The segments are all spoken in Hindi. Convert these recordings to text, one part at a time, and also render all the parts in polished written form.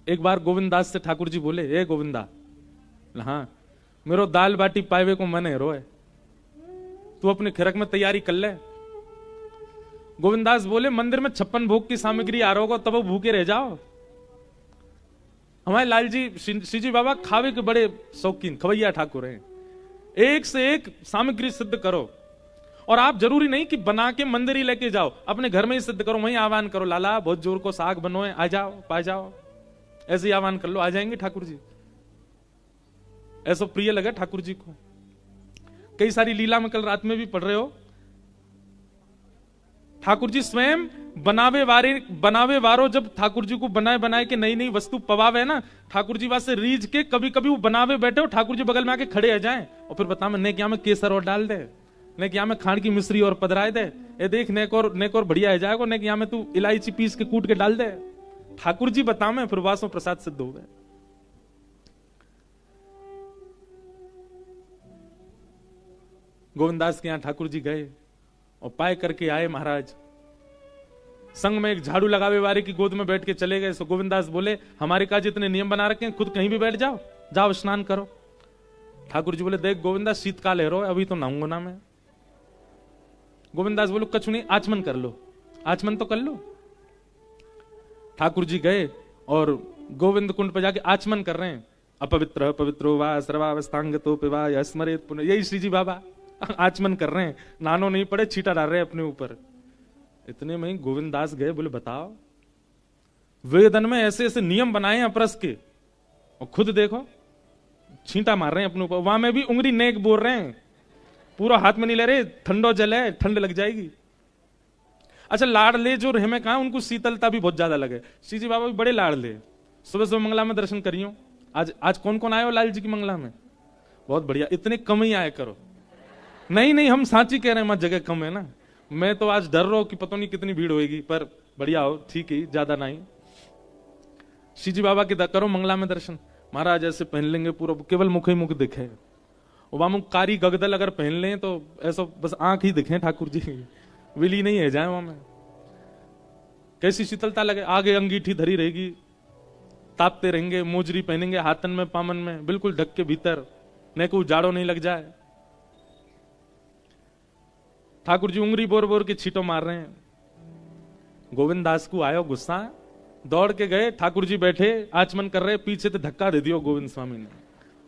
एक बार गोविंदास से ठाकुर जी बोले, ए गोविंदा, हाँ मेरो दाल बाटी पावे को मन है रोए, तू अपने खिरक में तैयारी कर ले। गोविंदास बोले, मंदिर में 56 भोग की सामग्री आ रहा होगा, तब वो भूखे रह जाओ। हमारे लाल जी श्री बाबा खावे के बड़े शौकीन खवैया ठाकुर हैं, एक से एक सामग्री सिद्ध करो। और आप जरूरी नहीं कि बना के मंदिर ही लेके जाओ, अपने घर में ही सिद्ध करो, वहीं आह्वान करो, लाला बहुत जोर को साग बनोए, आ जाओ पा जाओ, ऐसे ही आह्वान कर लो, आ जाएंगे ठाकुर जी। ऐसा प्रिय लगा ठाकुर जी को। कई सारी लीला में कल रात में भी पढ़ रहे हो, ठाकुर जी स्वयं बनावे वारो जब ठाकुर जी को बनाए के नई नई वस्तु पवावे ना, ठाकुर जी वास्ते रीझ के कभी कभी वो बनावे बैठे हो, ठाकुर जी बगल में आके खड़े आ जाएं और फिर बता, मैं क्या में केसर और डाल दे, ने क्या में खांड की मिश्री और पधराए दे, ये देख नेक और बढ़िया है जाएगा, ने क्या में तू इलायची पीस के कूट के डाल दे। ठाकुर जी बता में फिर वासों प्रसाद सिद्ध हो गए। गोविंदास के यहां ठाकुर जी गए और पाए करके आए महाराज, संग में एक झाड़ू लगावे वाले की गोद में बैठ के चले गए। सो गोविंदास बोले, हमारे का जितने नियम बना रखे हैं, खुद कहीं भी बैठ जाओ, जाओ स्नान करो। ठाकुर जी बोले, देख गोविंदास शीतकाल है रो, अभी तो नहाऊंगा ना मैं। गोविंदास बोलो, कछु नहीं, आचमन कर लो, आचमन तो कर लो। ठाकुर जी गए और गोविंद कुंड पर जाके आचमन कर रहे हैं। अपवित्र पवित्रो वा सर्वावस्थांगतो पिवा स्मरेत पुनः, यही श्री जी बाबा आचमन कर रहे हैं, नानो नहीं पड़े, छीटा डाल रहे हैं अपने ऊपर। इतने में गोविंदास गए, बोले बताओ, वेदन में ऐसे ऐसे नियम बनाए हैं अपरस के, और खुद देखो छींटा मार रहे हैं अपने ऊपर। वहां में भी उंगली नेक बोल रहे हैं, पूरा हाथ में नहीं ले रहे, ठंडो जल है, ठंड लग जाएगी। अच्छा, लाडले जो रहे में कहा, उनको शीतलता भी बहुत ज्यादा लगे। श्री जी बाबा भी बड़े लाडले, सुबह सुबह मंगला में दर्शन करियो। आज कौन कौन आए हो लाल जी की मंगला में? बहुत बढ़िया, इतने कम ही आए करो। नहीं हम सांची कह रहे हैं, जगह कम है ना, मैं तो आज डर रहा हूं कि पता नहीं कितनी भीड़ होगी, पर बढ़िया हो, ठीक ही, ज्यादा नहीं। श्री जी बाबा के करो मंगला में दर्शन। महाराज ऐसे पहन लेंगे पूरा, केवल मुख ही मुख दिखे, वहां कारी गगदल अगर पहन लें तो ऐसा बस आंख ही दिखे ठाकुर जी, विली नहीं है जाए वहां में। कैसी शीतलता लगे, आगे अंगीठी धरी रहेगी, तापते रहेंगे, मोजरी पहनेंगे हाथन में पामन में, बिल्कुल ढक के भीतर, न को जाड़ो नहीं लग जाए। ठाकुर जी उंगली बोर बोर के छीटो मार रहे हैं। गोविंद दास को आयो गुस्सा, दौड़ के गए, ठाकुर जी बैठे आचमन कर रहे, पीछे से धक्का दे दियो गोविंद स्वामी ने,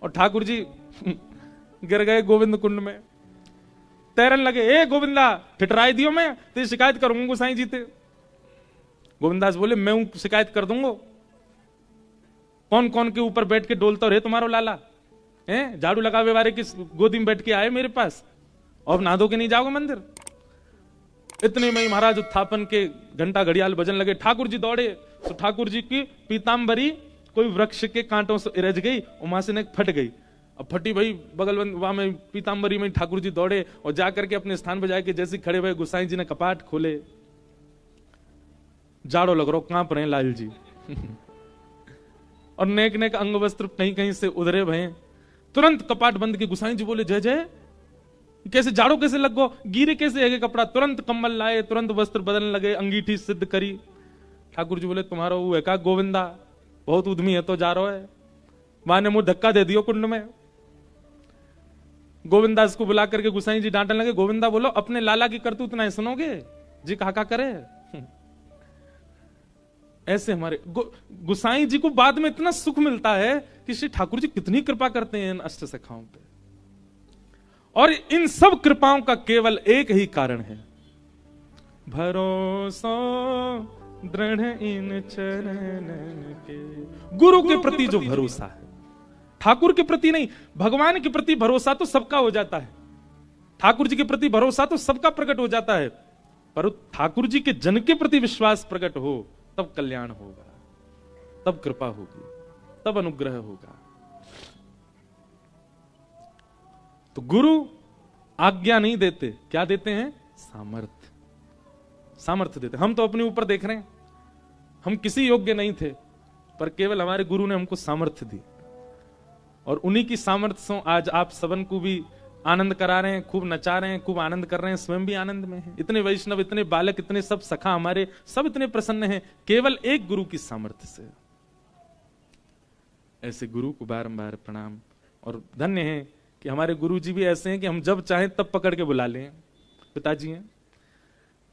और ठाकुर जी गिर गए गोविंद कुंड में, तैरन लगे। ए गोविंदा, फिटराई दियो, मैं तेरी शिकायत करूंगा गोसाई जी ते। गोविंदास बोले, मैं शिकायत कर दूंगा, कौन कौन के ऊपर बैठ के डोलता रहे तुम्हारो लाला है, झाड़ू लगावे वाले की गोदी में बैठ के आए मेरे पास, और नहा धो के नहीं जाओगे मंदिर। इतने में ही महाराज उत्थापन के घंटा घड़ियाल बजन लगे। ठाकुर जी दौड़े तो ठाकुर जी की पीताम्बरी कोई वृक्ष के कांटों से इरज गई, और वहां से फट गई। अब फटी भाई बगल वहां में पीताम्बरी में ठाकुर जी दौड़े और जाकर के अपने स्थान पर जाके जैसे खड़े हुए, गुसाई जी ने कपाट खोले। जाड़ो लग रहा, कांप रहे लाल जी और नेक नेक अंग वस्त्र कहीं कहीं से उधरे भय। तुरंत कपाट बंद के गुसाई जी बोले, जय जय, कैसे जाड़ो कैसे लग गो, गिरे कैसे है कपड़ा। तुरंत कंबल लाए, तुरंत वस्त्र बदलने लगे, अंगीठी सिद्ध करी। ठाकुर जी बोले, तुम्हारा वो है का गोविंदा, बहुत उद्यमी है तो जा रहा है। वहां ने मुंह धक्का दे दियो कुंड में। गोविंदास को बुला करके गुसाई जी डांटने लगे, गोविंदा बोलो, अपने लाला की करतूत ना सुनोगे जी, कहा करे। ऐसे हमारे गुसाई जी को बाद में इतना सुख मिलता है कि श्री ठाकुर जी कितनी कृपा करते हैं इन अष्ट सखाओं पे। और इन सब कृपाओं का केवल एक ही कारण है, भरोसा दृढ़ इन चरणन के। गुरु के प्रति जो भरोसा है, ठाकुर के प्रति नहीं, भगवान के प्रति भरोसा तो सबका हो जाता है, ठाकुर जी के प्रति भरोसा तो सबका प्रकट हो जाता है, पर ठाकुर जी के जन के प्रति विश्वास प्रकट हो तब कल्याण होगा, तब कृपा होगी, तब अनुग्रह होगा। तो गुरु आज्ञा नहीं देते, क्या देते हैं? सामर्थ्य, सामर्थ्य देते। हम तो अपने ऊपर देख रहे हैं, हम किसी योग्य नहीं थे, पर केवल हमारे गुरु ने हमको सामर्थ्य दी, और उन्हीं की सामर्थ्य से आज आप सबन को भी आनंद करा रहे हैं, खूब नचा रहे हैं, खूब आनंद कर रहे हैं, स्वयं भी आनंद में हैं। इतने वैष्णव, इतने बालक, इतने सब सखा हमारे, सब इतने प्रसन्न हैं, केवल एक गुरु की सामर्थ्य से। ऐसे गुरु को बारंबार प्रणाम। और धन्य है कि हमारे गुरु जी भी ऐसे हैं कि हम जब चाहें तब पकड़ के बुला लें। पिताजी हैं,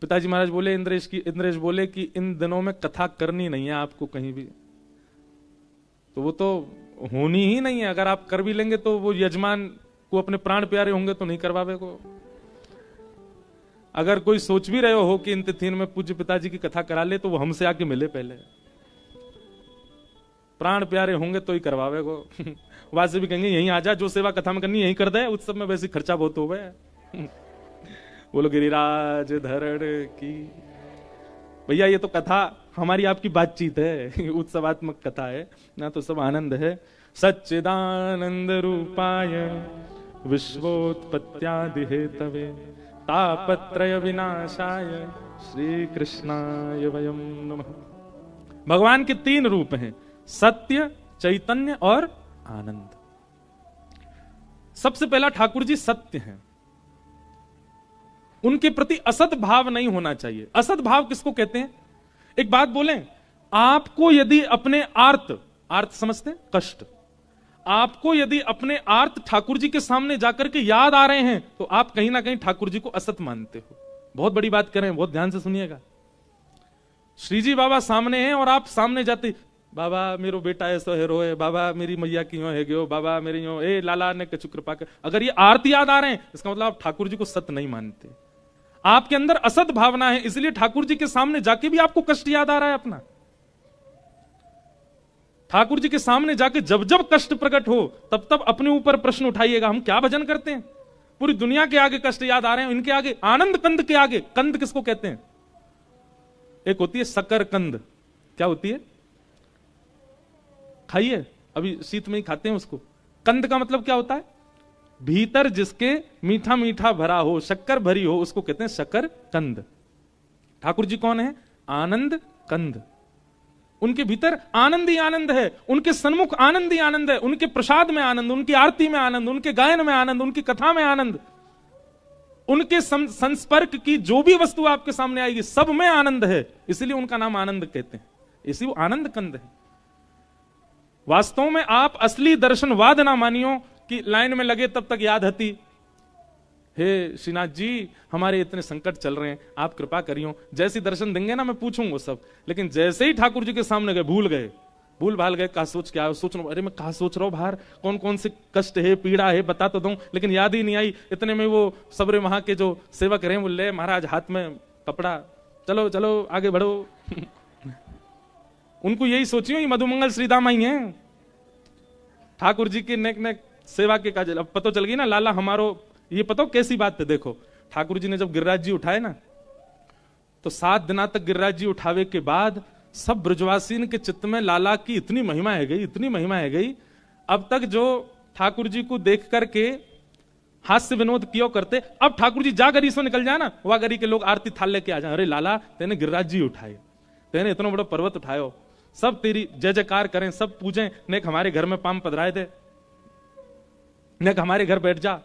पिताजी महाराज बोले इंद्रेश बोले कि इन दिनों में कथा करनी नहीं है आपको कहीं भी, तो वो तो होनी ही नहीं है। अगर आप कर भी लेंगे तो वो यजमान को अपने प्राण प्यारे होंगे तो नहीं करवावे को। अगर कोई सोच भी रहे हो कि इन तिथियों में पूज्य पिताजी की कथा करा ले, तो वो हमसे आके मिले पहले, प्राण प्यारे होंगे तो ही करवावे को। वहां से भी कहेंगे यहीं आ जा, जो सेवा कथा में करनी यहीं कर दे, उत्सव में वैसे खर्चा बहुत हो गया। बोलो गिरिराज धरण की। भैया ये तो कथा हमारी आपकी बातचीत है, उत्सवात्मक कथा है ना, तो सब आनंद है। सच्चिदानंद रूपाय विश्वोत्पत्त्यादि हेतवे तापत्रय विनाशाय श्री कृष्णाय वयम नमः। भगवान के 3 रूप हैं, सत्य, चैतन्य और आनंद। सबसे पहला ठाकुर जी सत्य हैं, उनके प्रति असत भाव नहीं होना चाहिए। असत भाव किसको कहते हैं? एक बात बोलें, आपको यदि अपने आर्त समझते हैं, कष्ट, आपको यदि अपने आर्त ठाकुर जी के सामने जाकर के याद आ रहे हैं, तो आप कहीं ना कहीं ठाकुर जी को असत मानते हो। बहुत बड़ी बात करें, बहुत ध्यान से सुनिएगा। श्री जी बाबा सामने हैं और आप सामने जाते, बाबा मेरो बेटा ऐसा है रोए, बाबा मेरी मैया की है गयो, बाबा मेरी यो, ए लाला ने कछु कृपा कर। अगर ये आर्त याद आ रहे हैं, इसका मतलब आप ठाकुर जी को सत्य नहीं मानते, आपके अंदर असत भावना है, इसलिए ठाकुर जी के सामने जाके भी आपको कष्ट याद आ रहा है अपना। ठाकुर जी के सामने जाके जब जब कष्ट प्रकट हो, तब तब अपने ऊपर प्रश्न उठाइएगा, हम क्या भजन करते हैं? पूरी दुनिया के आगे कष्ट याद आ रहे हैं, इनके आगे, आनंद कंद के आगे। कंद किसको कहते हैं? एक होती है शक्कर कंद। क्या होती है? खाइए, अभी शीत में ही खाते हैं उसको। कंद का मतलब क्या होता है? भीतर जिसके मीठा मीठा भरा हो, शक्कर भरी हो, उसको कहते हैं शक्कर कंद। ठाकुर जी कौन है? आनंद कंद। उनके भीतर आनंद ही आनंद है, उनके सन्मुख आनंद ही आनंद है, उनके प्रसाद में आनंद, उनकी आरती में आनंद, उनके गायन में आनंद, उनकी कथा में आनंद, उनके संस्पर्क की जो भी वस्तु आपके सामने आएगी सब में आनंद है, इसलिए उनका नाम आनंद कहते हैं, इसी वो आनंद कंद है। वास्तव में आप असली दर्शनवाद ना मानियो कि लाइन में लगे तब तक याद हती, हे श्रीनाथ जी हमारे इतने संकट चल रहे हैं, आप कृपा करियो, जैसी दर्शन देंगे ना मैं पूछूंगा सब। लेकिन जैसे ही ठाकुर जी के सामने गए, भूल भाल गए, कहा सोच क्या सोच रहा हूं, अरे मैं कहा सोच रहा हूं बाहर कौन कौन से कष्ट है, पीड़ा है, बता तो दूं, लेकिन याद ही नहीं आई। इतने में वो सबरे वहां के जो सेवक रहे, बोले महाराज हाथ में कपड़ा, चलो चलो आगे बढ़ो। उनको यही सोचियो ये मधुमंगल श्रीदाम आई है, ठाकुर जी के नेक नेक सेवा के काज। अब पता चल गई ना लाला हमारो, ये पता कैसी बात है। देखो ठाकुर जी ने जब गिरिराज जी उठाए ना, तो 7 दिना तक गिरिराज जी उठावे के बाद सब ब्रजवासीन के चित्त में लाला की इतनी महिमा है गई, इतनी महिमा है गई। अब तक जो ठाकुर जी को देख करके हास्य विनोद क्यों करते, अब ठाकुर जी जा गरी से निकल जाए ना, वह गरी के लोग आरती थाल लेके आ जाए, अरे लाला तेने गिरिराज जी उठाए, तेने इतना बड़ा पर्वत उठायो, सब तेरी जय जयकार करें, सब पूजें, नेक हमारे घर में पाम पधराए दे, नेक हमारे घर बैठ जा,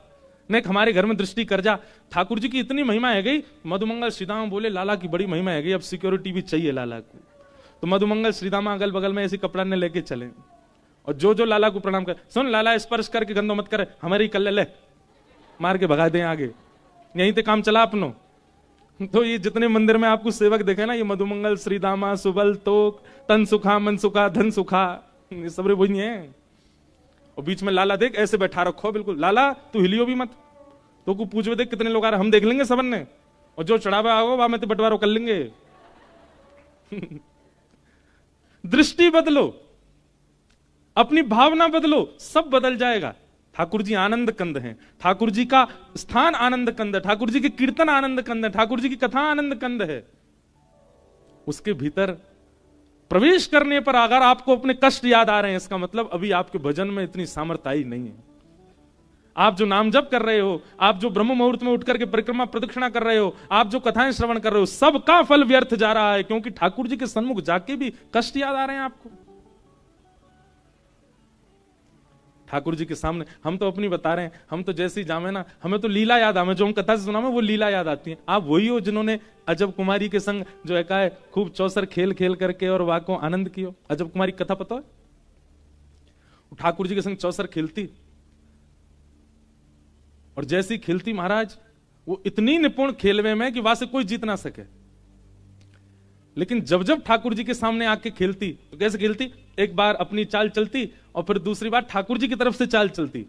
नेक हमारे घर में दृष्टि कर जा। ठाकुर जी की इतनी महिमा है गई। मधुमंगल श्रीदामा बोले लाला की बड़ी महिमा है गई, अब सिक्योरिटी भी चाहिए लाला को। तो मधुमंगल श्रीदामा अगल बगल में ऐसी कपड़ा ने लेके चले, और जो जो लाला को प्रणाम कर, सुन लाला स्पर्श करके गंदो मत करे, हमारी कल ले मार के भगा दें आगे, यहीं ते काम चला अपनो। तो ये जितने मंदिर में आपको सेवक देखे ना, ये मधुमंगल श्रीदामा, सुबल तोक, तन सुखा मन सुखा धन सुखा, ये सब वही है। और बीच में लाला देख ऐसे बैठा रखो, बिल्कुल लाला तू हिलियो भी मत, तो को पूछ देख कितने लोग आ रहे, हम देख लेंगे सबन ने, और जो चढ़ावा आओ वहां में तो बंटवारा कर लेंगे। दृष्टि बदलो, अपनी भावना बदलो, सब बदल जाएगा। ठाकुर जी आनंद कंद हैं, ठाकुर जी का स्थान आनंद कंद है, ठाकुर जी के कीर्तन आनंद कंद है, ठाकुर जी की कथा आनंद कंद है। उसके भीतर प्रवेश करने पर अगर आपको अपने कष्ट याद आ रहे हैं, इसका मतलब अभी आपके भजन में इतनी सामर्थ्य आई नहीं है। आप जो नाम जप कर रहे हो, आप जो ब्रह्म मुहूर्त में उठकर के परिक्रमा प्रदक्षिणा कर रहे हो, आप जो कथाएं श्रवण कर रहे हो, सबका फल व्यर्थ जा रहा है, क्योंकि ठाकुर जी के सन्मुख जाके भी कष्ट याद आ रहे हैं आपको। ठाकुर जी के सामने हम तो अपनी बता रहे हैं, हम तो जैसे ही जामे ना, हमें तो लीला याद आवे, जो हम कथा से सुना में वो लीला याद आती है। आप वही हो जिन्होंने अजब कुमारी के संग जो है का है खूब चौसर खेल खेल करके और वाको आनंद कियो। अजब कुमारी कथा पता है? ठाकुर जी के संग चौसर खेलती, और जैसी खेलती महाराज वो इतनी निपुण खेलवे में कि वहां से कोई जीत ना सके। लेकिन जब जब ठाकुर जी के सामने आके खेलती तो कैसे खेलती, एक बार अपनी चाल चलती और फिर दूसरी बार ठाकुर जी की तरफ से चाल चलती।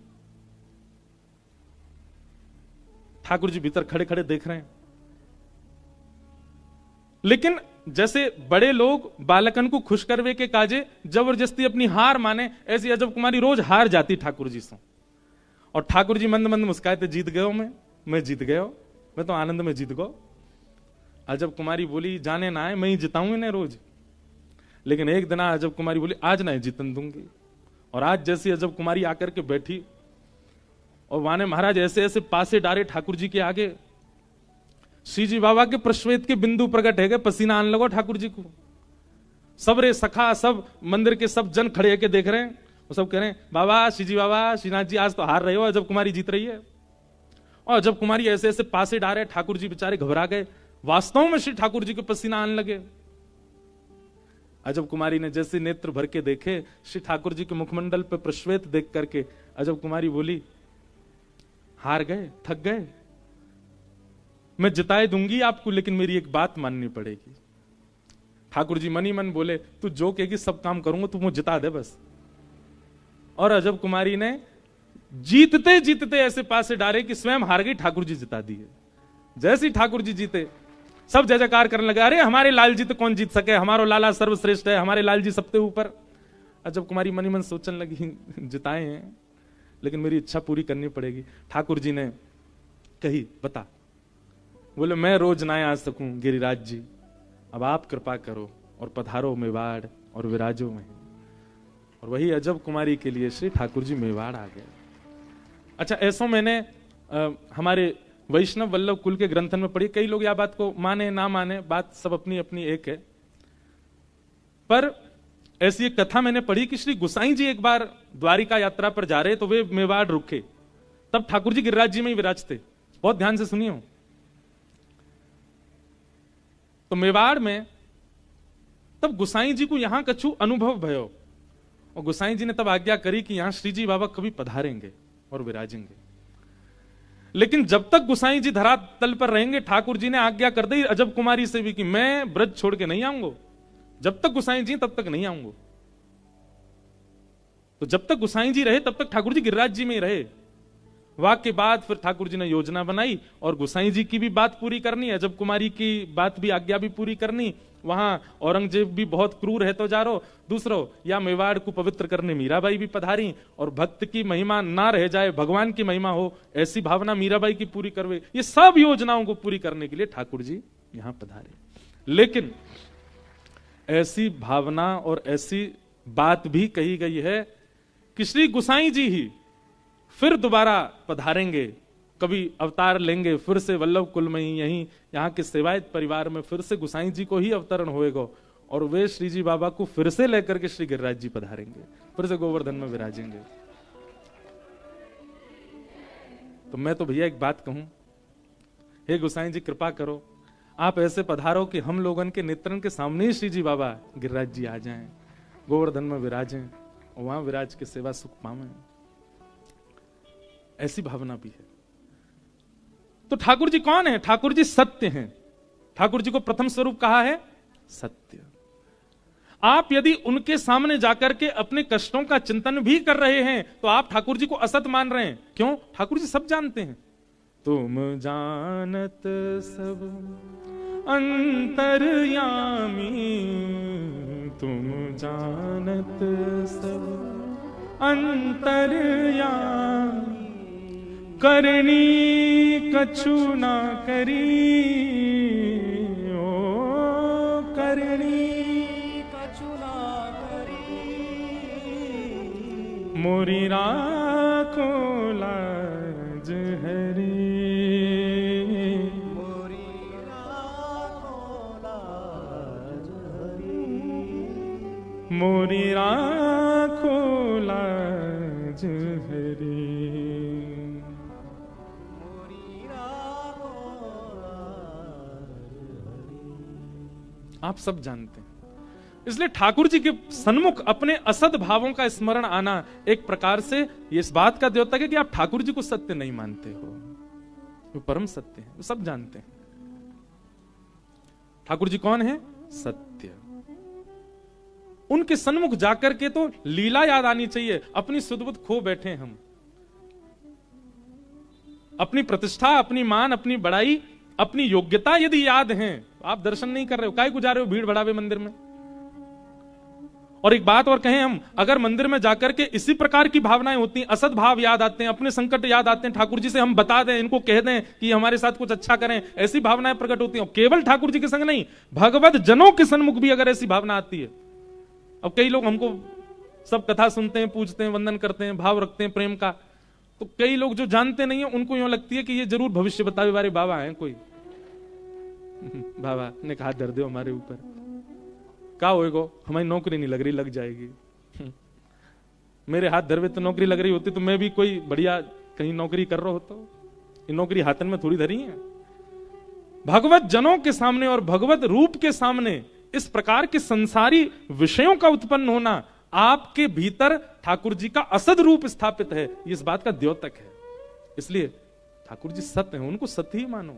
ठाकुर जी भीतर खड़े खड़े देख रहे हैं, लेकिन जैसे बड़े लोग बालकन को खुश करवे के काजे जबरदस्ती अपनी हार माने, ऐसी अजब कुमारी रोज हार जाती ठाकुर जी से। और ठाकुर जी मंद मंद मुस्काते, जीत गयो मैं जीत गयो, मैं तो आनंद में जीत गयो। अजब कुमारी बोली, जाने ना आए, मैं ही जिताऊं इन्हें रोज। लेकिन एक दिन अजब कुमारी बोली, आज ना जीतन दूंगी। और आज जैसी अजब कुमारी आकर के बैठी और वाने महाराज ऐसे ऐसे पासे डारे ठाकुर जी के आगे, श्री जी बाबा के प्रश्वेत के बिंदु प्रकट है गए, पसीना आने लगो ठाकुर जी को। सब रे सखा, सब मंदिर के सब जन खड़े होके देख रहे हैं, वो सब कह रहे हैं, बाबा श्री जी बाबा, श्रीनाथ जी आज तो हार रहे हो, अजब कुमारी जीत रही है। और अजब कुमारी ऐसे ऐसे पासे डारे, ठाकुर जी बेचारे घबरा गए। वास्तव में श्री ठाकुर जी को पसीना आने लगे। अजब कुमारी ने जैसे नेत्र भर के देखे श्री ठाकुर जी के मुखमंडल पे प्रश्वेत देख करके, अजब कुमारी बोली, हार गए, थक गए, मैं जिताए दूंगी आपको, लेकिन मेरी एक बात माननी पड़ेगी। ठाकुर जी मनी मन बोले, तू जो कहेगी सब काम करूंगा, तू मुझे जिता दे बस। और अजब कुमारी ने जीतते जीतते ऐसे पासे डारे कि स्वयं हार गई, ठाकुर जी जिता दिए। जैसे ही ठाकुर जी जीते सब जय जयकार करने लगे, अरे हमारे लाल जी तो कौन जीत सके, हमारो लाला सर्वश्रेष्ठ है, हमारे लाल जी सबसे ऊपर। अजब कुमारी मनी मन सोचने लगी, जिताए हैं लेकिन मेरी इच्छा पूरी करनी पड़ेगी। ठाकुर जी ने कही, बता। बोले, मैं रोज ना आ सकूं गिरिराज जी, अब आप कृपा करो और पधारो मेवाड़ और विराजो में। और वही अजब कुमारी के लिए श्री ठाकुर जी मेवाड़ आ गए। अच्छा, ऐसा मैंने हमारे वैष्णव वल्लभ कुल के ग्रंथन में पढ़ी। कई लोग यह बात को माने ना माने, बात सब अपनी अपनी एक है, पर ऐसी एक कथा मैंने पढ़ी कि श्री गुसाई जी एक बार द्वारिका यात्रा पर जा रहे तो वे मेवाड़ रुके, तब ठाकुर जी गिरिराज जी में ही विराजते। बहुत ध्यान से सुनियो। तो मेवाड़ में तब गुसाई जी को यहां कछु अनुभव भयो, और गुसाई जी ने तब आज्ञा करी कि यहां श्री जी बाबा कभी पधारेंगे और विराजेंगे। लेकिन जब तक गुसाई जी धरातल पर रहेंगे, ठाकुर जी ने आज्ञा कर दी अजब कुमारी से भी कि मैं ब्रज छोड़ के नहीं आऊंगा। जब तक गुसाई जी तब तक नहीं आऊंगा। तो जब तक गुसाई जी रहे तब तक ठाकुर जी गिरिराज जी में ही रहे। वाक के बाद फिर ठाकुर जी ने योजना बनाई और गुसाई जी की भी बात पूरी करनी, अजब कुमारी की बात भी, आज्ञा भी पूरी करनी। वहां औरंगजेब भी बहुत क्रूर है तो जा रो, दूसरो या मेवाड़ को पवित्र करने मीराबाई भी पधारी, और भक्त की महिमा ना रह जाए, भगवान की महिमा हो, ऐसी भावना मीराबाई की पूरी करवे। ये सब योजनाओं को पूरी करने के लिए ठाकुर जी यहां पधारे। लेकिन ऐसी भावना और ऐसी बात भी कही गई है कि श्री गुसाई जी ही फिर दोबारा पधारेंगे, कभी अवतार लेंगे, फिर से वल्लभ कुल में ही यहीं यहाँ के सेवायत परिवार में फिर से गुसाई जी को ही अवतरण होएगा, और वे श्री जी बाबा को फिर से लेकर के श्री गिरिराज जी पधारेंगे, फिर से गोवर्धन में विराजेंगे। तो मैं तो भैया एक बात कहूं, हे गुसाई जी कृपा करो, आप ऐसे पधारो कि हम लोगन के नेत्रन के सामने ही श्री जी बाबा गिरिराज जी आ जाएं, गोवर्धन में विराजें और वहां विराज के सेवा सुख पावें। ऐसी भावना भी है। तो ठाकुर जी कौन है? ठाकुर जी सत्य हैं। ठाकुर जी को प्रथम स्वरूप कहा है सत्य। आप यदि उनके सामने जाकर के अपने कष्टों का चिंतन भी कर रहे हैं तो आप ठाकुर जी को असत मान रहे हैं। क्यों? ठाकुर जी सब जानते हैं। तुम जानत सब अंतर्यामी, तुम जानत सब अंतर्यामी, करनी कछु ना करी, ओ करनी कछु ना करी, मोरी राखो लाज हरी, मोरी राखो लाज हरी, मोरी राखो लाज हरी। आप सब जानते हैं इसलिए ठाकुर जी के सन्मुख अपने असद भावों का स्मरण आना एक प्रकार से ये इस बात का द्योतक है कि आप ठाकुर जी को सत्य नहीं मानते हो। वो परम सत्य है, वो सब जानते हैं। ठाकुर जी कौन है? सत्य। उनके सन्मुख जाकर के तो लीला याद आनी चाहिए। अपनी सुध-बुध खो बैठे हम, अपनी प्रतिष्ठा, अपनी मान, अपनी बड़ाई, अपनी योग्यता यदि याद है, आप दर्शन नहीं कर रहे हो, काहे को जा रहे हो भीड़ बढ़ावे मंदिर में। और एक बात और कहें हम, अगर मंदिर में जाकर के इसी प्रकार की भावनाएं होती हैं, असद भाव याद आते हैं, अपने संकट याद आते हैं, ठाकुर जी से हम बता दें, इनको कह दें कि हमारे साथ कुछ अच्छा करें, ऐसी भावनाएं प्रकट होती हैं। केवल ठाकुर जी के संग नहीं, भगवत जनों के सन्मुख भी अगर ऐसी भावना आती है। अब कई लोग हमको सब कथा सुनते हैं, पूजते हैं, वंदन करते हैं, भाव रखते हैं प्रेम का, तो कई लोग जो जानते नहीं है उनको यूं लगती है कि ये जरूर भविष्य बतावे वाले बाबा हैं कोई। बाबा ने कहा धर दो हमारे ऊपर, क्या होएगो, हमारी नौकरी नहीं लग रही, लग जाएगी। मेरे हाथ धरवे तो नौकरी लग रही होती तो मैं भी कोई बढ़िया कहीं नौकरी कर रहा होता। ये नौकरी हाथन में थोड़ी धरी है। भगवत जनों के सामने और भगवत रूप के सामने इस प्रकार के संसारी विषयों का उत्पन्न होना, आपके भीतर ठाकुर जी का असद रूप स्थापित है, इस बात का द्योतक है। इसलिए ठाकुर जी सत्य है, उनको सत्य ही मानो।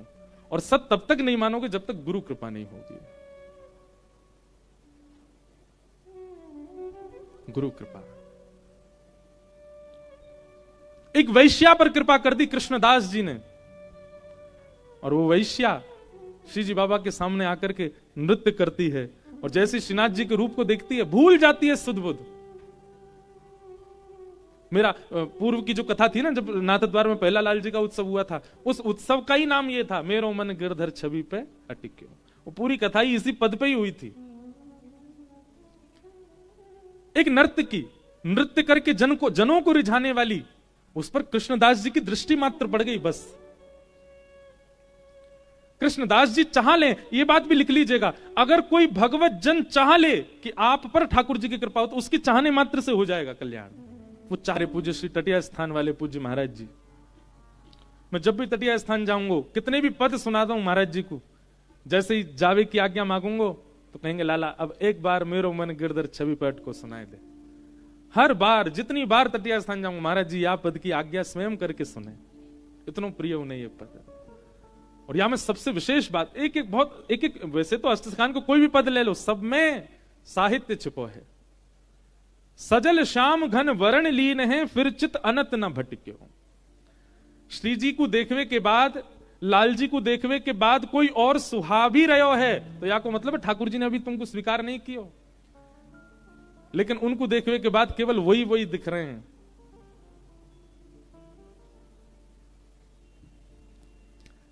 और सत्य तब तक नहीं मानोगे जब तक गुरु कृपा नहीं होगी। गुरु कृपा। एक वैश्या पर कृपा कर दी कृष्णदास जी ने, और वो वैश्या श्री जी बाबा के सामने आकर के नृत्य करती है, और जैसे श्रीनाथ जी के रूप को देखती है भूल जाती है सुध-बुध। मेरा पूर्व की जो कथा थी ना, जब नाथ द्वार में पहला लाल जी का उत्सव हुआ था, उस उत्सव का ही नाम ये था, मेरो मन गिरधर छवि पे अटिक्यो। वो पूरी कथा ही इसी पद पे ही हुई थी। एक नर्तकी नृत्य करके जनों को रिझाने वाली, उस पर कृष्णदास जी की दृष्टि मात्र पड़ गई बस। कृष्णदास जी चाह लें, ये बात भी लिख लीजिएगा, अगर कोई भगवत जन चाह ले कि आप पर ठाकुर जी की कृपा हो, तो उसकी चाहने मात्र से हो जाएगा कल्याण। वो चारे पूज्य श्री तटिया स्थान वाले पूज्य महाराज जी, मैं जब भी तटिया स्थान जाऊंगा, कितने भी पद सुनाता हूं महाराज जी को, जैसे ही जावे की आज्ञा मांगूंगा तो कहेंगे लाला अब एक बार मेरो मन गिरधर छवि पट को सुनाए दे। हर बार जितनी बार तटिया स्थान जाऊंगा, महाराज जी आप पद की आज्ञा स्वयं करके सुने, इतना प्रिय उन्हें ये पद। और यहां में सबसे विशेष बात, एक वैसे तो अष्टसिद्धांत को कोई भी पद ले लो, सब में साहित्य छिपो है। सजल श्याम घन वर्ण लीन है, फिर चित अनत न भटक्यो। श्री जी को देखवे के बाद, लाल जी को देखवे के बाद कोई और सुहा भी रहो है, तो या को मतलब ठाकुर जी ने अभी तुमको स्वीकार नहीं किया, लेकिन उनको देखवे के बाद केवल वही दिख रहे हैं।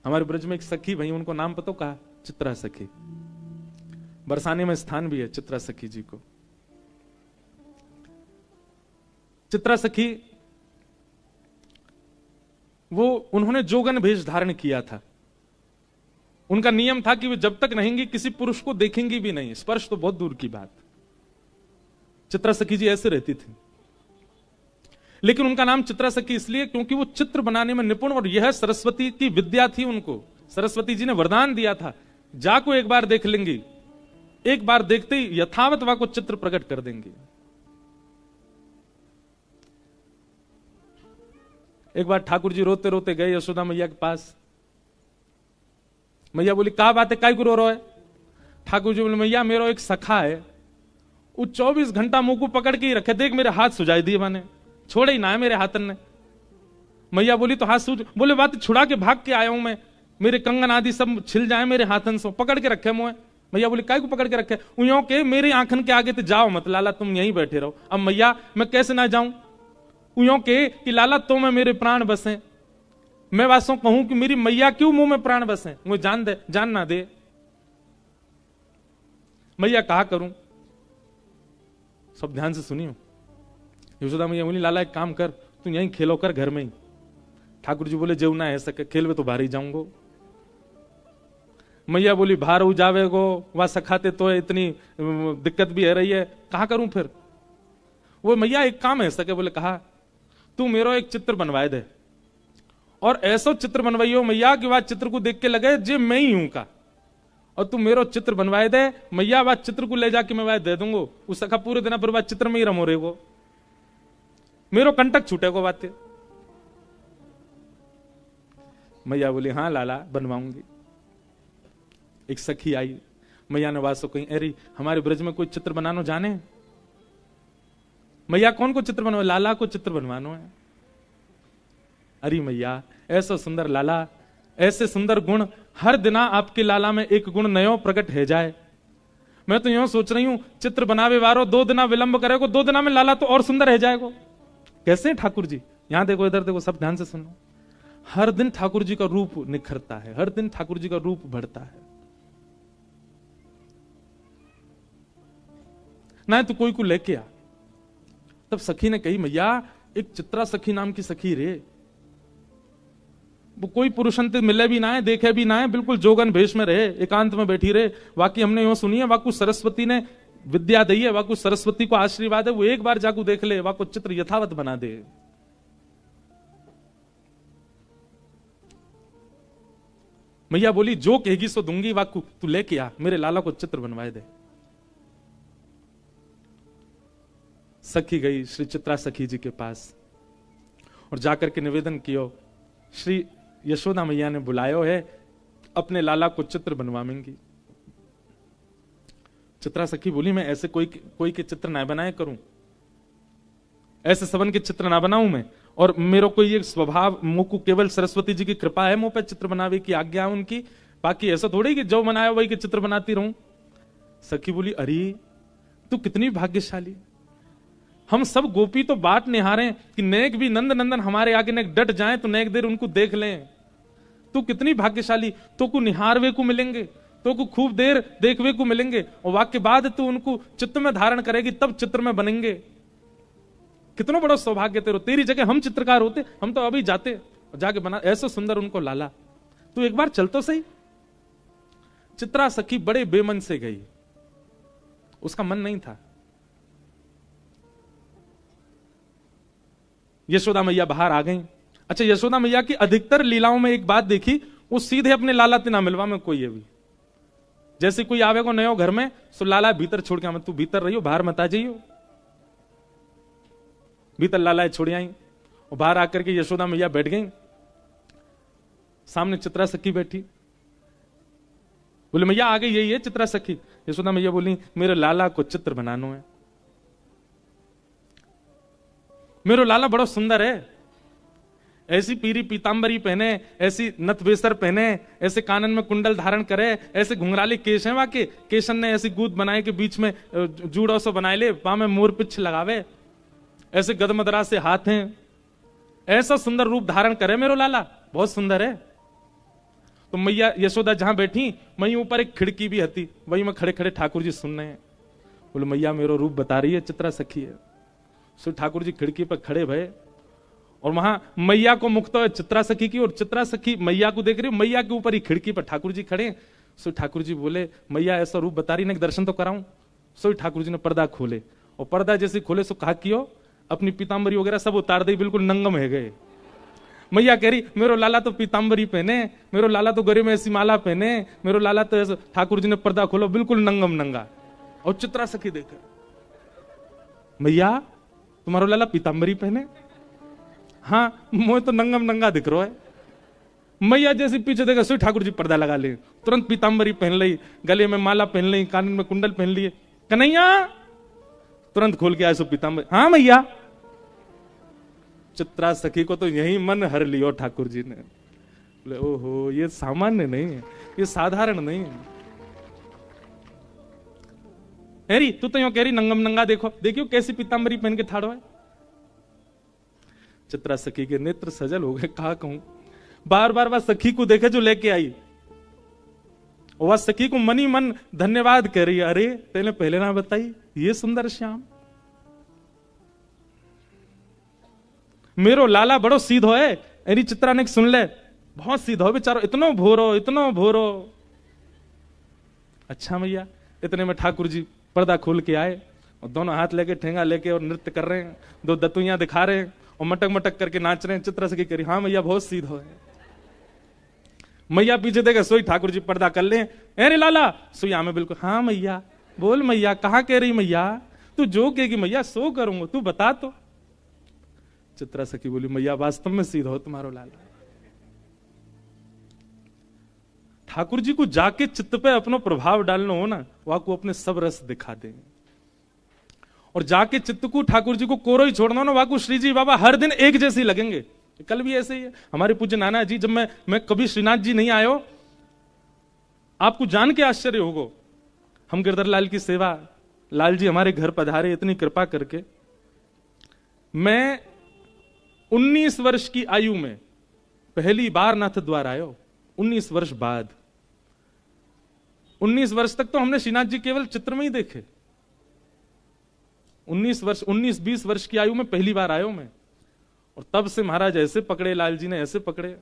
हमारे ब्रज में एक सखी भाई, उनको नाम पता कहा, चित्रा सखी। बरसाने में स्थान भी है चित्रा सखी जी को। चित्रा सखी वो उन्होंने जोगन भेष धारण किया था। उनका नियम था कि वे जब तक रहेंगी किसी पुरुष को देखेंगी भी नहीं, स्पर्श तो बहुत दूर की बात। चित्रा सखी जी ऐसे रहती थी, लेकिन उनका नाम चित्रा सखी इसलिए क्योंकि वो चित्र बनाने में निपुण, और यह सरस्वती की विद्या थी। उनको सरस्वती जी ने वरदान दिया था, जाको एक बार देख लेंगी, एक बार देखते ही यथावत वा को चित्र प्रकट कर देंगी। एक बार ठाकुर जी रोते रोते गए यशोदा मैया के पास। मैया बोली क्या बात है, काय को रो रहा है? ठाकुर जी बोले मैया मेरा एक सखा है, वो 24 घंटा मुंह को पकड़ के ही रखे, देख मेरे हाथ सुझाई दिए, मैंने छोड़े ही ना है मेरे हाथन ने। मैया बोली तो हाथ सूझ, बोले बात छुड़ा के भाग के आया हूं मैं, मेरे कंगन आदि सब छिल जाए मेरे हाथन से, पकड़ के रखे मुझे। मैया बोली काय को पकड़ के रखे? उयों के मेरे आंखन के आगे तो जाओ मत लाला, तुम यहीं बैठे रहो। अब मैया मैं कैसे ना जाऊं? उयों के कि लाला तो मैं मेरे प्राण बसे, मैं वासों कहूं कि मेरी मैया क्यों मुंह में प्राण बसे, मुझे जान दे, जान ना दे। मैया कहा करूं, सब ध्यान से सुनियो। यशोदा मैया बोली लाला एक काम कर, तू यहीं खेलो कर घर में ही। ठाकुर जी बोले जेव ना है सके, खेलवे तो बाहर ही जाऊंगो। मैया बोली बाहर हो जावेगो, वहां सखाते तो है, इतनी दिक्कत भी है रही है, कहा करूं फिर? वो मैया एक काम है सके, बोले कहा तू मेरो एक चित्र बनवाए दे, और ऐसा चित्र बनवाइयो मैया कि वह चित्र को देख के लगे जे मैं ही हूं का, और तू मेरो चित्र बनवाए दे मैया, बात चित्र को ले जाके मैं वाय दे दूंगा। उस सखा पूरे दिन पर बात चित्र में ही रमो रहेगो, मेरो कंटक छूटेगो बातें। मैया बोली हाँ लाला बनवाऊंगी। एक सखी आई, मैया ने बात सो कही, अरे हमारे ब्रज में कोई चित्र बनानो जाने? मैया कौन को चित्र बनवा? लाला को चित्र बनवानो है। अरे मैया ऐसा सुंदर लाला, ऐसे सुंदर गुण, हर दिना आपके लाला में एक गुण नयो प्रकट है जाए। मैं तो यूं सोच रही हूं चित्र बनावे वारो 2 दिना विलंब करेगो, 2 दिना में लाला तो और सुंदर है जाएगो। कैसे ठाकुर जी? यहां देखो, इधर देखो, सब ध्यान से सुनो। हर दिन ठाकुर जी का रूप निखरता है, हर दिन ठाकुर जी का रूप बढ़ता है। ना तो कोई को लेके आ। तब सखी ने कही मैया एक चित्रा सखी नाम की सखी रे, वो कोई पुरुषंत मिले भी ना है, देखे भी ना है, बिल्कुल जोगन भेष में रहे, एकांत में बैठी रहे। वाकई हमने यूं सुनी है, वाकु सरस्वती ने विद्या दी है, वाकु सरस्वती को आशीर्वाद है, वो एक बार जाकू देख ले, वाकु चित्र यथावत बना दे। मैया बोली जो कहेगी सो दूंगी, वाकु तू लेके आ, मेरे लाला को चित्र बनवाए दे। सखी गई श्री चित्रा सखी जी के पास और जाकर के निवेदन कियो, श्री यशोदा मैया ने बुलायो है, अपने लाला को चित्र बनवाएंगी। चित्रा सखी बोली मैं ऐसे कोई के चित्र ना बनाए करूं, ऐसे सबन के चित्र ना बनाऊं मैं, और मेरा कोई एक स्वभाव, मुझको केवल सरस्वती जी की कृपा है मुंह पे चित्र बनावे की आज्ञा है उनकी, बाकी ऐसा थोड़ी कि जो बनाया वही के चित्र बनाती रहूं। सखी बोली अरे तू कितनी भाग्यशाली, हम सब गोपी तो बाट निहारे कि नेक भी नंद नंदन हमारे आगे नेक डट जाए तो नेक देर उनको देख लें। तू कितनी भाग्यशाली, तो को निहारवे को मिलेंगे, तो को खूब देर देखवे को मिलेंगे, और वाक्य बाद तू उनको चित्त में धारण करेगी तब चित्र में बनेंगे। कितना बड़ा सौभाग्य तेरो, तेरी जगह हम चित्रकार होते, हम तो अभी जाते और जाके बना ऐसा सुंदर उनको लाला। तू एक बार चल तो सही। चित्रा सखी बड़े बेमन से गई, उसका मन नहीं था। यशोदा मैया बाहर आ गई। अच्छा, यशोदा मैया की अधिकतर लीलाओं में एक बात देखी, वो सीधे अपने लाला ते ना मिलवा में कोई है भी। जैसे कोई आवेगो नयो घर में, सो लाला भीतर छोड़ के, तू भीतर रहियो, बाहर मत आ जाइयो। भीतर लाला छोड़ आई और बाहर आकर के यशोदा मैया बैठ गई, सामने चित्रा सखी बैठी। बोले मैया आ गई, यही है चित्रा सखी। यशोदा मैया बोली मेरे लाला को चित्र बनाना है। मेरो लाला बड़ा सुंदर है, ऐसी पीरी पीतांबरी पहने, ऐसी नथवेसर पहने, ऐसे कानन में कुंडल धारण करे, ऐसे घुंघराले केश हैं वाके, केशन ने ऐसी गूद बनाए के बीच में जूड़ो सो बनाए ले, पाँव में मोर पिछ लगावे, ऐसे गदमदरा से हाथ हैं, ऐसा सुंदर रूप धारण करे मेरो लाला, बहुत सुंदर है। तो मैया यशोदा जहां बैठी, वहीं ऊपर एक खिड़की भी हती, वहीं में खड़े खड़े ठाकुर जी सुन रहे हैं। बोले मैया मेरो रूप बता रही है, चित्रा सखी है। सो ठाकुर जी खिड़की पर खड़े भये और वहां मैया को मुक्त है चित्रा सखी की, और चित्रा सखी मैया को देख रही, मैया के ऊपर ही खिड़की पर ठाकुर जी खड़े। सो ठाकुर जी बोले मैया ऐसा रूप बता रही ना, दर्शन तो कराऊं। सो ठाकुर जी ने पर्दा खोले, और पर्दा जैसे खोले सो कहा कियो अपनी पीतांबरी वगैरह सब उतार दी, बिल्कुल नंगम है गए। मैया कह रही मेरो लाला तो पीतांबरी पहने, मेरो लाला तो गले में ऐसी माला पहने, मेरो लाला तो ऐसा। ठाकुर जी ने पर्दा खोलो, बिल्कुल नंगम नंगा। और चित्रा सखी देखे, मैया तुम्हारो लाला पीतांबरी पहने? हाँ, मुझे तो नंगम नंगा दिख रहा है। मैया जैसे पीछे देखा, सो ठाकुर जी पर्दा लगा ले, तुरंत पीतांबरी पहन ली, गले में माला पहन ली, कान में कुंडल पहन लिए। कन्हैया तुरंत खोल के आए सो पीतांबरी। हाँ मैया। चित्रा सखी को तो यही मन हर लियो ठाकुर जी ने। बोले ओहो, ये सामान्य नहीं है, ये साधारण नहीं है। हेरी तू तो यूं कह रही नंगम नंगा, देखो देखियो कैसी पीतांबरी पहन के ठाड़ो है। चित्रा सखी के नेत्र सजल हो गए, कहा कहूं। बार बार वह सखी को देखे जो लेके आई, वह सखी को मनी मन धन्यवाद कह रही है। अरे तेने पहले ना बताई, ये सुंदर श्याम मेरो लाला बड़ो सीधो है। अरे चित्रा ने सुन ले, बहुत सीधो बेचारो, इतनो भोरो इतनो भोरो। अच्छा मैया। इतने में ठाकुर जी पर्दा खोल के आए और दोनों हाथ लेके ठेंगा लेके और नृत्य कर रहे हैं, दो दतुइयां दिखा रहे हैं और मटक मटक करके नाच रहे हैं। चित्रा सखी कह रही हाँ मैया बहुत सीधो है। मैया पीछे देखा, सोई ठाकुर जी पर्दा कर ले, अरे लाला सोई में बिल्कुल, हाँ मैया बोल मैया, कहाँ कह रही मैया, तू जो कहेगी मैया सो करूंगा, तू बता तो। चित्रा सखी बोली, मैया वास्तव में सीधा हो तुम्हारो लाला। ठाकुर जी को जाके चित्त पे अपना प्रभाव डालना हो ना, वहां को अपने सब रस दिखा देंगे। और जाके चित्त को ठाकुर जी को कोरो ही छोड़ना हो ना, वहां को श्री जी बाबा हर दिन एक जैसे ही लगेंगे। कल भी ऐसे ही है हमारे पूज्य नाना जी, जब मैं कभी श्रीनाथ जी नहीं आयो, आपको जान के आश्चर्य होगा, हम गिरधर लाल की सेवा, लाल जी हमारे घर पधारे इतनी कृपा करके। मैं 19 वर्ष की आयु में पहली बार नाथ द्वार आयो, 19 वर्ष बाद। 19 वर्ष तक तो हमने श्रीनाथ जी केवल चित्र में ही देखे। 19-20 वर्ष की आयु में पहली बार आयो मैं, और तब से महाराज ऐसे पकड़े, लाल जी ने ऐसे पकड़े,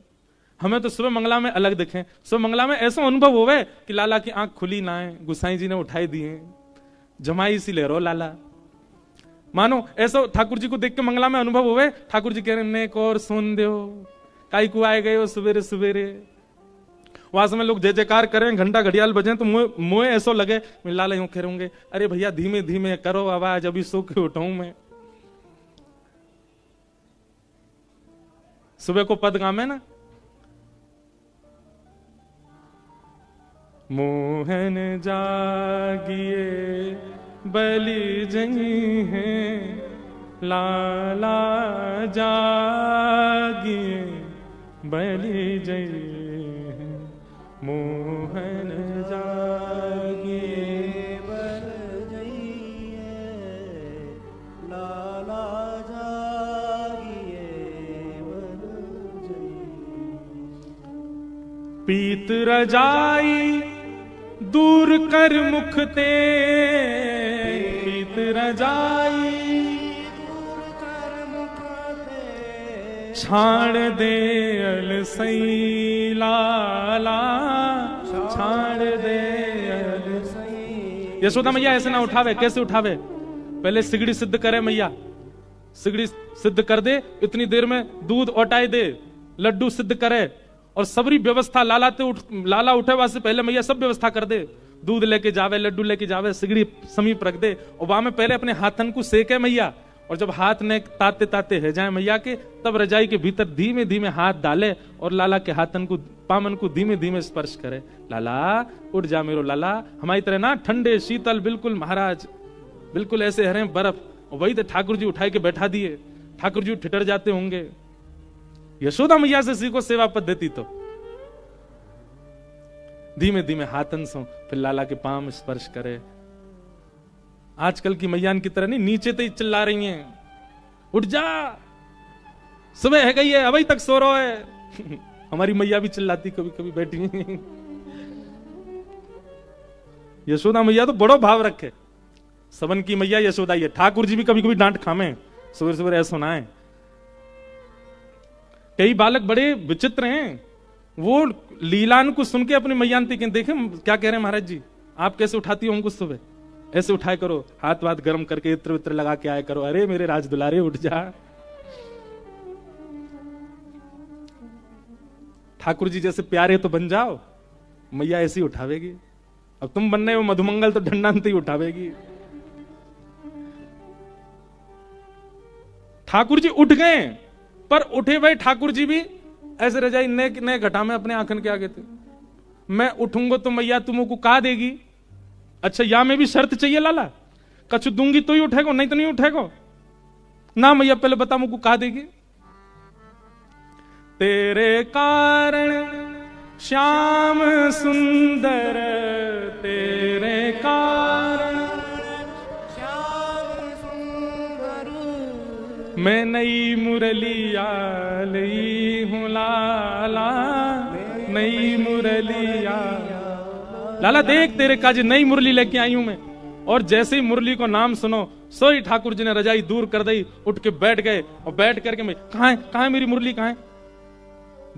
हमें तो सुबह मंगला में अलग दिखे। सुबह मंगला में ऐसा अनुभव होवे कि लाला की आंख खुली ना है, गुसाई जी ने उठाई दिए, जमाई सी ले रो लाला, मानो ऐसा ठाकुर जी को देख के मंगला में अनुभव होवे। ठाकुर जी कह रहे नेक और सुन दो, काई को आए गए हो सवेरे सवेरे। वहां समय लोग जय जयकार करें, घंटा घड़ियाल बजे, तो मुझे ऐसा लगे लाला यूं कह रहे होंगे, अरे भैया धीमे धीमे करो आवाज, अभी सो के उठाऊं मैं। सुबह को पद गामे ना, मोहन जागिए बलि जई हैं, लाला जागिए बलि जई हैं, मोहन जागिए बलि जई हैं, लाला जागिए बलि जई। पीत रजाई दूर कर मुख ते, पीत रजाई दूर कर मुख ते, छाड़ दे अलसई लाला, छाड़ दे अलसई। यशोदा मैया ऐसे ना उठावे, कैसे उठावे, पहले सिगड़ी सिद्ध करे मैया, सिगड़ी सिद्ध कर दे, इतनी देर में दूध ओटाई दे, लड्डू सिद्ध करे, और सबरी व्यवस्था लाला उठे वास्ते पहले मैया सब व्यवस्था कर दे, दूध लेके जावे, लड्डू लेके जावे, सिगड़ी समीप रख दे, और वहां में पहले अपने हाथन को सेके मैया, और जब हाथ ने ताते ताते है जाए मैया के, तब रजाई के भीतर धीमे धीमे हाथ डाले और लाला के हाथन को, पामन को धीमे धीमे स्पर्श करे। लाला उठ जा मेरो लाला, हमारी तरह ना ठंडे शीतल बिल्कुल महाराज, बिल्कुल ऐसे हरे बर्फ। और वही तो ठाकुर जी उठाए के बैठा दिए, ठाकुर जी ठिठर जाते होंगे। यशोदा मैया से सीखो सेवा पद्धति, तो धीमे धीमे हाथन सो फिर लाला के पाम स्पर्श करे। आजकल की मैयान की तरह नहीं नीचे तो ही चिल्ला रही हैं, उठ जा सुबह है गई है अभी तक सो रहा है। हमारी मैया भी चिल्लाती कभी कभी बैठी। यशोदा मैया तो बड़ो भाव रखे, सबन की मैया यशोदा ही है। ठाकुर जी भी कभी कभी डांट खामे, सुबह सुबह ऐसा ना है। कई बालक बड़े विचित्र हैं, वो लीलान को सुन के अपनी मैयांती के देखे क्या कह रहे हैं, महाराज जी आप कैसे उठाती हो उनको सुबह, ऐसे उठाए करो, हाथ वाथ गर्म करके इत्र वित्र लगा के आए करो। अरे मेरे राज दुलारे उठ जा। ठाकुर जी जैसे प्यारे तो बन जाओ, मैया ऐसी उठावेगी। अब तुम बनने हो मधुमंगल तो ढंडांत ही उठावेगी। ठाकुर जी उठ गए, पर उठे भाई ठाकुर जी भी ऐसे रजाई नए घटा में अपने आंखन के आगे थे। मैं उठूंगा तो मैया तुमको कहा देगी, अच्छा या में भी शर्त चाहिए लाला, कछु दूंगी तो ही उठेगो, नहीं तो नहीं उठेगो ना। मैया पहले बता मुझको कहा देगी, तेरे कारण श्याम सुंदर, तेरे कारण श्याम सुंदर, मैं नई मुरलिया ली हूं लाला, नई मुरलिया। लाला देख तेरे काज नई मुरली लेके आई हूं मैं। और जैसे ही मुरली को नाम सुनो, सोई ठाकुर जी ने रजाई दूर कर दी, उठ के बैठ गए। और बैठ करके मैं कहां है मेरी मुरली, कहां है।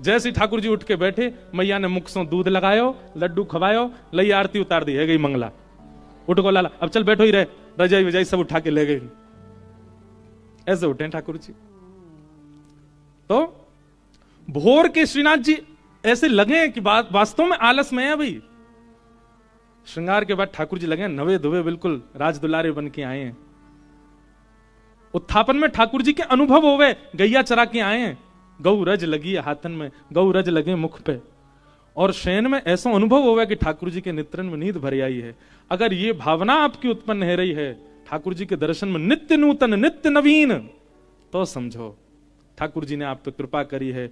जैसे ठाकुर जी उठ के बैठे, मैया ने मुख से दूध लगायो, लड्डू खवायो, लई आरती उतार दी, है गई मंगला। उठ को लाला अब चल बैठो ही रहे, रजाई वजाई सब उठा के ले गई। ऐसे उठे ठाकुर जी। तो भोर के श्रीनाथ जी ऐसे लगे कि बात वास्तव में आलस में है भाई। श्रृंगार के बाद ठाकुर जी लगे नवे धुवे बिल्कुल राज दुलारे बन के आए हैं। उत्थापन में ठाकुर जी के अनुभव होवे, गैया चरा के आए हैं, गौ रज लगी है हाथन में, गौ रज लगे मुख पे, और शयन में ऐसा अनुभव होवे कि ठाकुर जी के नेत्रन में नींद भरी आई है। अगर ये भावना आपकी उत्पन्न हो रही है ठाकुर जी के दर्शन में नित्य नूतन नित्य नवीन, तो समझो ठाकुर जी ने आप पे कृपा करी है।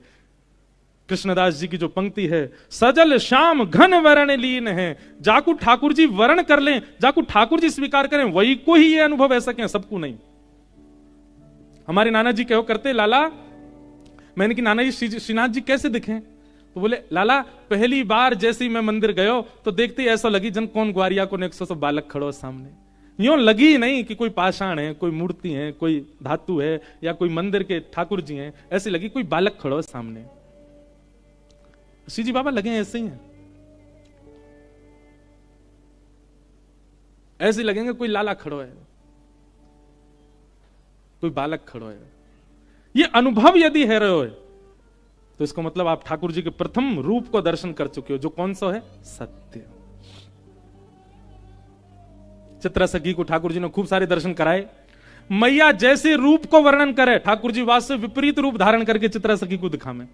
कृष्णदास जी की जो पंक्ति है, सजल श्याम घन वरण लीन है, जाकू ठाकुर जी वर्ण कर लें, जाकू ठाकुर जी स्वीकार करें, वही को ही ये अनुभव ऐसा सके, सबको नहीं। हमारे नाना जी कहो करते, लाला मैंने कि नाना जी श्रीनाथ जी कैसे दिखे? तो बोले लाला पहली बार जैसे ही मैं मंदिर गयो तो देखते ही ऐसा लगी जन कौन ग्वारिया को 100 बालक खड़ो सामने। यूं लगी ही नहीं कि कोई पाषाण है, कोई मूर्ति है, कोई धातु है, या कोई मंदिर के ठाकुर जी हैं, ऐसी लगी कोई बालक खड़ो सामने। श्री जी बाबा लगे ऐसे ही हैं, ऐसे लगेंगे कोई लाला खड़ो है, कोई बालक खड़ो है। ये अनुभव यदि है रहे हो तो इसको मतलब आप ठाकुर जी के प्रथम रूप को दर्शन कर चुके हो, जो कौन सा है? सत्य। चित्रा सखी को ठाकुर जी ने खूब सारे दर्शन कराए। मैया जैसे रूप को वर्णन करे ठाकुर जी वास्तव विपरीत रूप धारण करके चित्रा सखी को दिखा में।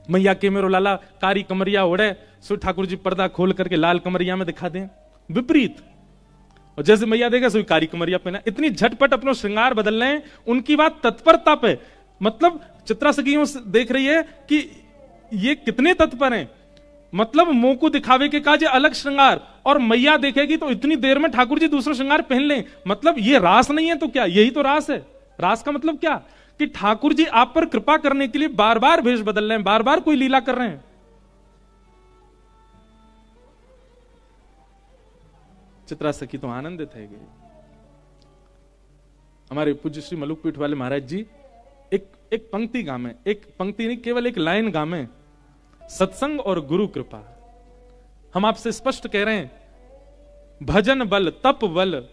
मैया के मेरो लाला कारी कमरिया ओढ़े, सो ठाकुर जी पर्दा खोल करके लाल कमरिया में दिखा दें, विपरीत। और जैसे मैया देगा सो कारी कमरिया पहना। इतनी झटपट अपना श्रृंगार बदल रहे हैं, उनकी बात तत्परता पे, मतलब चित्रा सखियों देख रही है कि ये कितने तत्पर हैं। मतलब मुंह को दिखावे के काज अलग श्रृंगार, और मैया देखेगी तो इतनी देर में ठाकुर जी दूसरा श्रृंगार पहन लें। मतलब ये रास नहीं है तो क्या? यही तो रास है। रास का मतलब क्या? कि ठाकुर जी आप पर कृपा करने के लिए बार बार भेष बदल रहे हैं, बार बार कोई लीला कर रहे हैं। चित्रा सखी तो आनंदित है। हमारे पूज्य श्री मलुकपीठ वाले महाराज जी एक पंक्ति गामे, एक पंक्ति नहीं केवल एक लाइन गामे, सत्संग और गुरु कृपा। हम आपसे स्पष्ट कह रहे हैं, भजन बल, तप बल,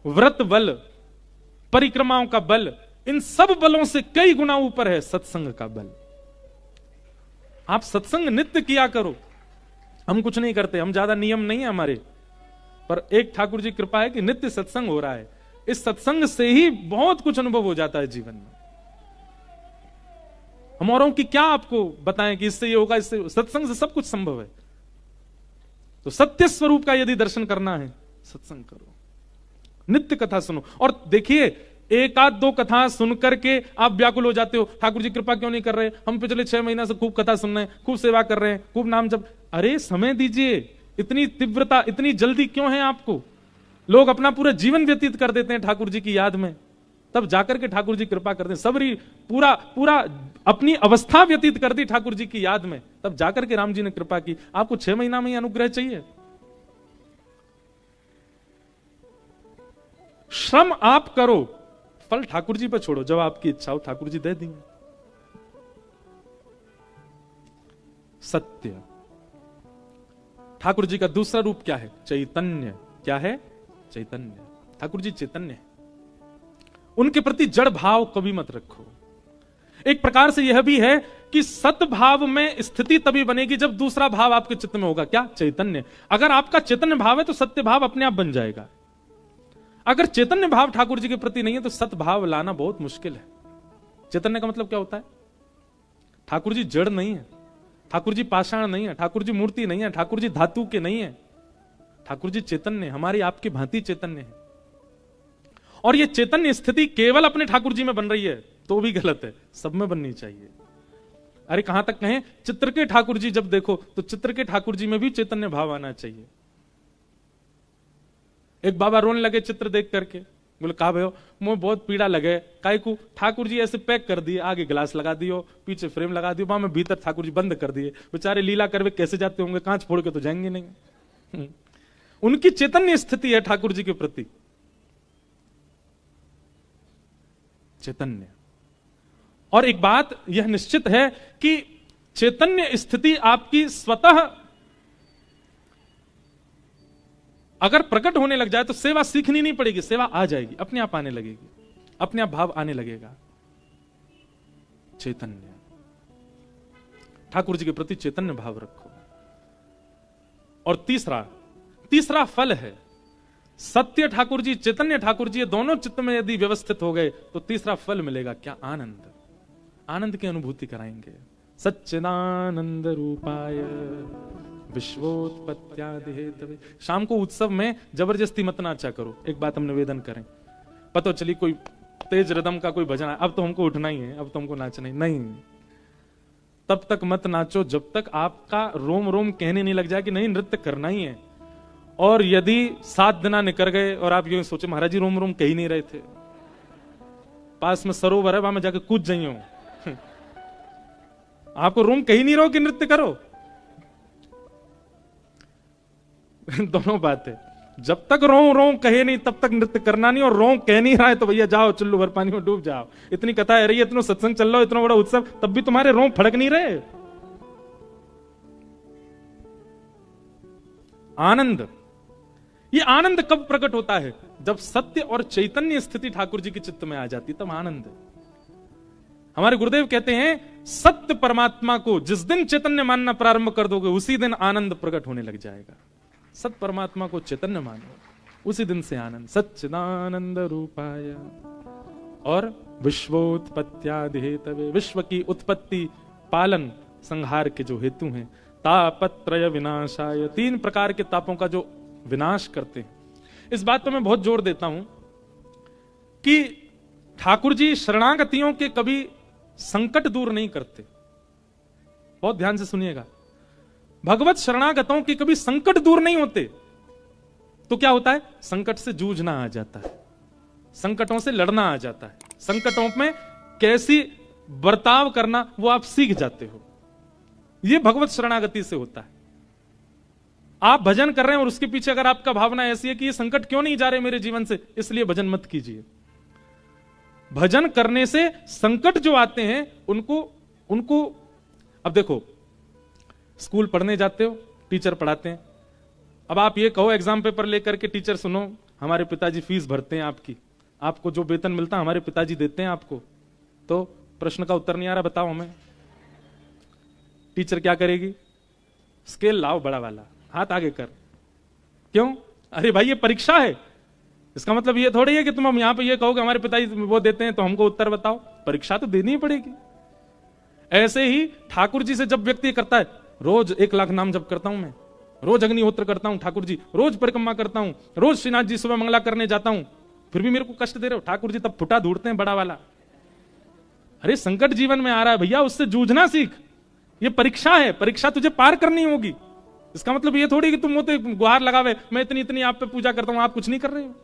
व्रत बल, परिक्रमाओं का बल, इन सब बलों से कई गुना ऊपर है सत्संग का बल। आप सत्संग नित्य किया करो। हम कुछ नहीं करते, हम ज्यादा नियम नहीं है हमारे, पर एक ठाकुर जी कृपा है कि नित्य सत्संग हो रहा है। इस सत्संग से ही बहुत कुछ अनुभव हो जाता है जीवन में। हम औरों की क्या आपको बताएं कि इससे ये होगा, इससे, सत्संग से सब कुछ संभव है। तो सत्य स्वरूप का यदि दर्शन करना है, सत्संग करो, नित्य कथा सुनो। और देखिए, एक आध दो कथा सुन करके आप व्याकुल हो जाते हो, ठाकुर जी कृपा क्यों नहीं कर रहे, हम पिछले 6 महीना से खूब कथा सुन रहे हैं, खूब सेवा कर रहे हैं, खूब नाम जप। अरे समय दीजिए, इतनी तीव्रता, इतनी जल्दी क्यों है आपको? लोग अपना पूरा जीवन व्यतीत कर देते हैं ठाकुर जी की याद में, तब जाकर के ठाकुर जी कृपा करते हैं। सबरी पूरा अपनी अवस्था व्यतीत कर दी ठाकुर जी की याद में, तब जाकर के राम जी ने कृपा की। आपको 6 महीना में ही अनुग्रह चाहिए? श्रम आप करो, फल ठाकुर जी पर छोड़ो। जब आपकी इच्छा हो ठाकुर जी दे देंगे। सत्य। ठाकुर जी का दूसरा रूप क्या है? चैतन्य। क्या है? चैतन्य। ठाकुर जी चैतन्य है। उनके प्रति जड़ भाव कभी मत रखो। एक प्रकार से यह भी है कि सतभाव में स्थिति तभी बनेगी जब दूसरा भाव आपके चित्त में होगा। क्या? चैतन्य। अगर आपका चैतन्य भाव है तो सत्य भाव अपने आप बन जाएगा। अगर चैतन्य भाव ठाकुर जी के प्रति नहीं है तो सतभाव लाना बहुत मुश्किल है। चैतन्य का मतलब क्या होता है? ठाकुर जी जड़ नहीं है, ठाकुर जी पाषाण नहीं है, ठाकुर जी मूर्ति नहीं है, ठाकुर जी धातु के नहीं है। ठाकुर जी चैतन्य, हमारी आपकी भांति चैतन्य है। और ये चैतन्य स्थिति केवल अपने ठाकुर जी में बन रही है तो भी गलत है, सब में बननी चाहिए। अरे कहां तक कहें, चित्र के ठाकुर जी जब देखो तो चित्र के ठाकुर जी में भी चैतन्य भाव आना चाहिए। एक बाबा रोने लगे चित्र देख करके, बोले कहा भयो मुझे बहुत पीड़ा लगे, काहे को? ठाकुर जी ऐसे पैक कर दिए, आगे ग्लास लगा दियो, पीछे फ्रेम लगा दियो, वहां में भीतर ठाकुर जी बंद कर दिए। बेचारे लीला करवे कैसे जाते होंगे, कांच फोड़ के तो जाएंगे नहीं। उनकी चैतन्य स्थिति है ठाकुर जी के प्रति, चैतन्य। और एक बात यह निश्चित है कि चैतन्य स्थिति आपकी स्वतः अगर प्रकट होने लग जाए तो सेवा सीखनी नहीं पड़ेगी, सेवा आ जाएगी, अपने आप आने लगेगी, अपने आप भाव आने लगेगा। चैतन्य, ठाकुर जी के प्रति चैतन्य भाव रखो। और तीसरा फल है सत्य ठाकुर जी, चैतन्य ठाकुर जी, ये दोनों चित्त में यदि व्यवस्थित हो गए तो तीसरा फल मिलेगा क्या? आनंद। आनंद की अनुभूति कराएंगे। सच्चिदानंद रूपाय विश्वोत्पत्त्यादि हेतवे। शाम को उत्सव में जबरदस्ती मत नाचा करो। एक बात हम निवेदन करें, पता चली कोई तेज रिदम का कोई भजन है, अब तो हमको उठना ही है, अब तो हमको नाचना ही नहीं, तब तक मत नाचो जब तक आपका रोम रोम कहने नहीं लग जाए कि नहीं नृत्य करना ही है। और यदि 7 दिन निकल गए और आप यूं सोचे महाराज जी रोम रोम कह ही नहीं रहे थे, पास में सरोवर है वहां में जाके कूद जाइयो आपको रोम कह ही नहीं रहो कि नृत्य करो। दोनों बात है, जब तक रोम रोम कहे नहीं तब तक नृत्य करना नहीं, और रोम कह नहीं रहा है तो भैया जाओ चुल्लू भर पानी में डूब जाओ। इतनी कथा है रही है, इतना सत्संग चल रहा है, इतना बड़ा उत्सव, तब भी तुम्हारे रोम फड़क नहीं रहे। आनंद, ये आनंद कब प्रकट होता है? जब सत्य और चैतन्य स्थिति ठाकुर जी के चित्त में आ जाती, तब आनंद। हमारे गुरुदेव कहते हैं सत्य परमात्मा को जिस दिन चैतन्य मानना प्रारंभ कर दोगे उसी दिन आनंद प्रकट होने लग जाएगा। सत्य परमात्मा को चैतन्य मानो, उसी दिन से आनंद। सच्चिदानंद रूपाय और विश्वोत्पत्त्यादि हेतवे, विश्व की उत्पत्ति, पालन, संहार के जो हेतु हैं। तापत्रय विनाशाय, 3 प्रकार के तापों का जो विनाश करते हैं। इस बात पर मैं बहुत जोर देता हूं कि ठाकुर जी शरणागतियों के कभी संकट दूर नहीं करते। बहुत ध्यान से सुनिएगा, भगवत शरणागतों के कभी संकट दूर नहीं होते। तो क्या होता है? संकट से जूझना आ जाता है, संकटों से लड़ना आ जाता है, संकटों में कैसी बर्ताव करना वो आप सीख जाते हो। ये भगवत शरणागति से होता है। आप भजन कर रहे हैं और उसके पीछे अगर आपका भावना ऐसी है कि ये संकट क्यों नहीं जा रहे मेरे जीवन से, इसलिए भजन मत कीजिए। भजन करने से संकट जो आते हैं उनको अब देखो, स्कूल पढ़ने जाते हो, टीचर पढ़ाते हैं। अब आप ये कहो एग्जाम पेपर लेकर के टीचर सुनो हमारे पिताजी फीस भरते हैं आपकी, आपको जो वेतन मिलता है हमारे पिताजी देते हैं आपको, तो प्रश्न का उत्तर नहीं आ रहा, बताओ हमें। टीचर क्या करेगी? स्केल लाओ बड़ा वाला, हाथ आगे कर। क्यों? अरे भाई ये परीक्षा है, इसका मतलब ये थोड़ी है कि तुम हम यहां पे ये कहोगे हमारे पिताजी वो देते हैं तो हमको उत्तर बताओ। परीक्षा तो देनी ही पड़ेगी। ऐसे ही ठाकुर जी से जब व्यक्ति करता है, रोज 1 लाख नाम जप करता हूं मैं, रोज अग्निहोत्र करता हूं ठाकुर जी, रोज परिक्रमा करता हूं, रोज श्रीनाथ जी सुबह मंगला करने जाता हूं, फिर भी मेरे को कष्ट दे रहे हो ठाकुर जी, तब फुटा ढूंढते हैं बड़ा वाला। अरे संकट जीवन में आ रहा है भैया, उससे जूझना सीख। ये परीक्षा है, परीक्षा तुझे पार करनी होगी। इसका मतलब ये थोड़ी कि तुम होते गुहार लगावे मैं इतनी इतनी आप पे पूजा करता हूं, आप कुछ नहीं कर रहे हो।